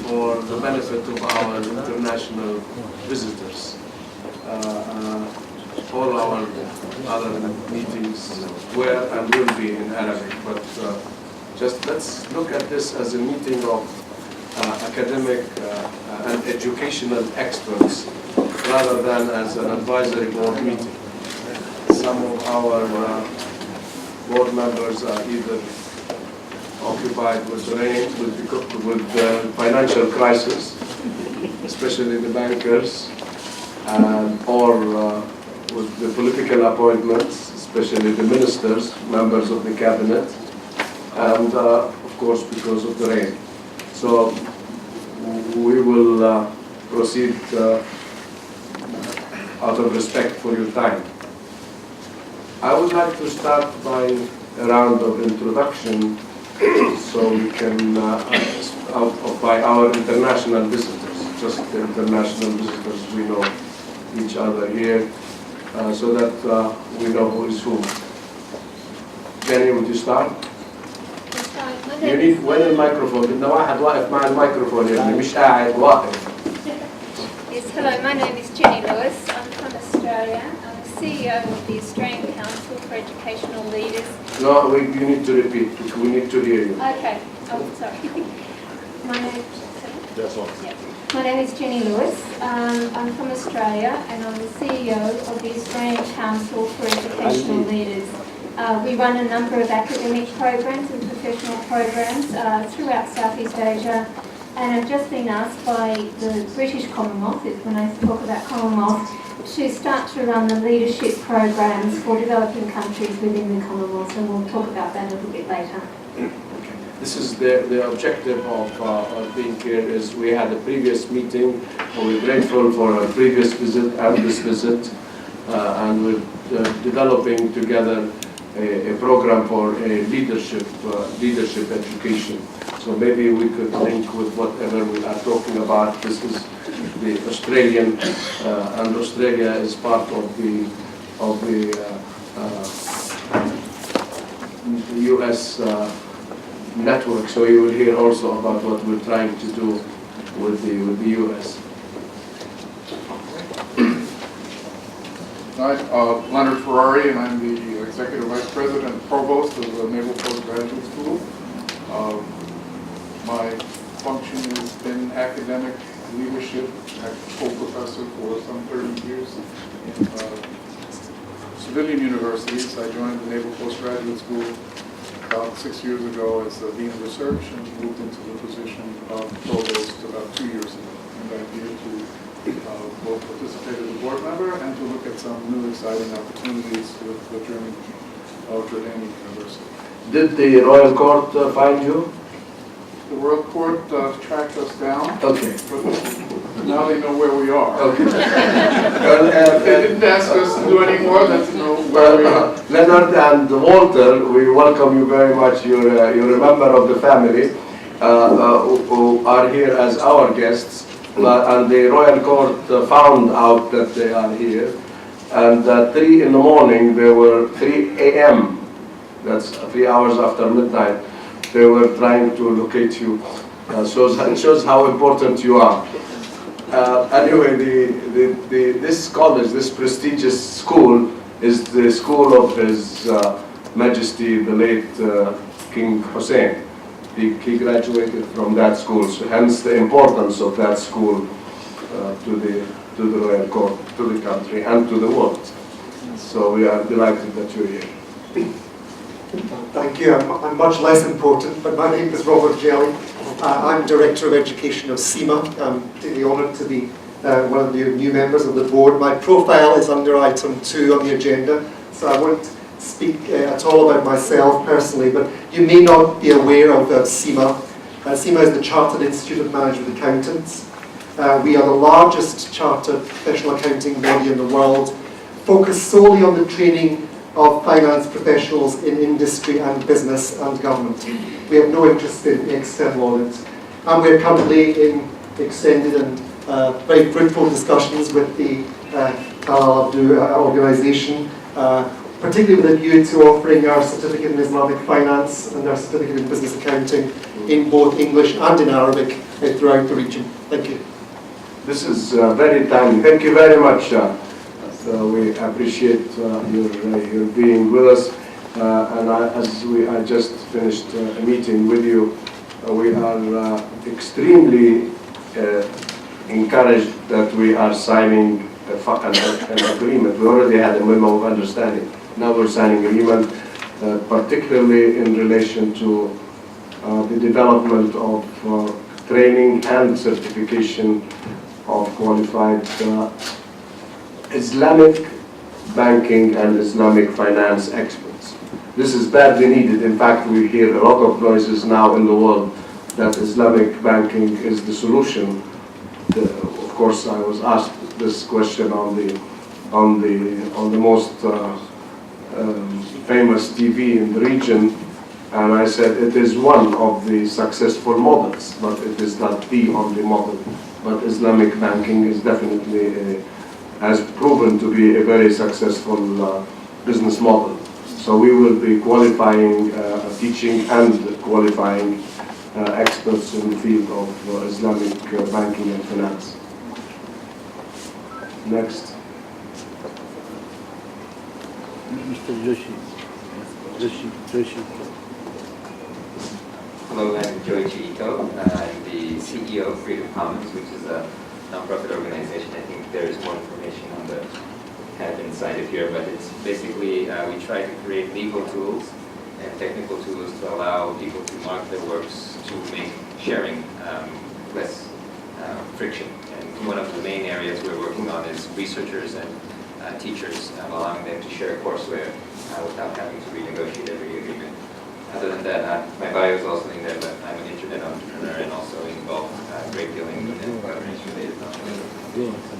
for the benefit of our international visitors. All our other meetings were and will be in Arabic, but just let's look at this as a meeting of academic and educational experts rather than as an advisory board meeting. Some of our board members are either occupied with rain, with financial crisis, especially the bankers, or with the political appointments, especially the ministers, members of the cabinet, and of course because of the rain. So we will proceed out of respect for your time. I would like to start by a round of introduction so we can, by our international visitors, just the international visitors, we know each other here, so that we know who is who. Jenny, would you start? You need وين الميكروفون؟ بدنا واحد واقف مع الميكروفون يعني مش قاعد واقف. Yes, hello, my name is Jenny Lewis. I'm from Australia. I'm the CEO of the Australian Council for Educational Leaders. No, you need to repeat. We need to hear you. Okay, oh, sorry. My name is Jenny Lewis. I'm from Australia and I'm the CEO of the Australian Council for Educational Leaders. We run a number of academic programs and professional programs throughout Southeast Asia, and I've just been asked by the British Commonwealth, when I talk about Commonwealth, to start to run the leadership programs for developing countries within the Commonwealth, and we'll talk about that a little bit later. This is the objective of being here. Is we had a previous meeting, and we're grateful for our previous visit and this visit, and we're developing together a program for a leadership education. So maybe we could link with whatever we are talking about. This is the Australian, and Australia is part of the U.S. network. So you will hear also about what we're trying to do with the U.S. Hi, Leonard Ferrari, and I'm the Executive Vice President and Provost of the Naval Postgraduate School. My function has been academic leadership. I'm full professor for some 30 years in civilian universities. I joined the Naval Postgraduate School about 6 years ago as the Dean of Research and moved into the position of Provost about 2 years ago. And I'm here to both participate as a board member and to look at some new exciting opportunities with the Jordanian University. Did the Royal Court find you? The Royal Court tracked us down. Okay. But now they know where we are. Okay. They didn't ask us to do any more than to know where we are. Leonard and Walter, we welcome you very much. You're a member of the family who are here as our guests. And the Royal Court found out that they are here. And at 3 in the morning, they were 3 a.m. That's 3 hours after midnight. They were trying to locate you. It shows how important you are. Anyway, this college, this prestigious school, is the school of His Majesty, the late King Hussein. He graduated from that school, so hence the importance of that school to the Royal Court, to the country, and to the world. So we are delighted that you're here. Thank you. I'm much less important, but my name is Robert Jelly. I'm Director of Education of CIMA. I'm really honoured to be one of the new members of the board. My profile is under item 2 on the agenda, so I won't speak at all about myself personally, but you may not be aware of CIMA. CIMA is the Chartered Institute of Management Accountants. We are the largest chartered professional accounting body in the world, focused solely on the training of finance professionals in industry and business and government. We have no interest in external audit. And we're currently in extended and very fruitful discussions with the Talal Abdu organisation, particularly with a view to offering our certificate in Islamic finance and our certificate in business accounting in both English and in Arabic throughout the region. Thank you. This is very timely. Thank you very much. We appreciate your being with us. I just finished a meeting with you, we are extremely encouraged that we are signing an agreement. We already had a memo of understanding. Now we're signing an agreement, particularly in relation to the development of training and certification of qualified Islamic banking and Islamic finance experts. This is badly needed. In fact, we hear a lot of noises now in the world that Islamic banking is the solution. Of course, I was asked this question on the most famous TV in the region, and I said it is one of the successful models, but it is not the only model. But Islamic banking is definitely has proven to be a very successful business model. So we will be qualifying, teaching and qualifying experts in the field of Islamic banking and finance. Next. Mr. Joshi. Hello, I'm Joichi Ito. I'm the CEO of Freedom Commons, which is a nonprofit organization. I think there is more information on the head inside of here, but it's basically we try to create legal tools and technical tools to allow people to mark their works to make sharing less friction. And one of the main areas we're working on is researchers and teachers, allowing them to share courseware without having to renegotiate every agreement. Other than that, my bio is also in there, but I'm an internet entrepreneur and also involved a great deal in governance-related knowledge.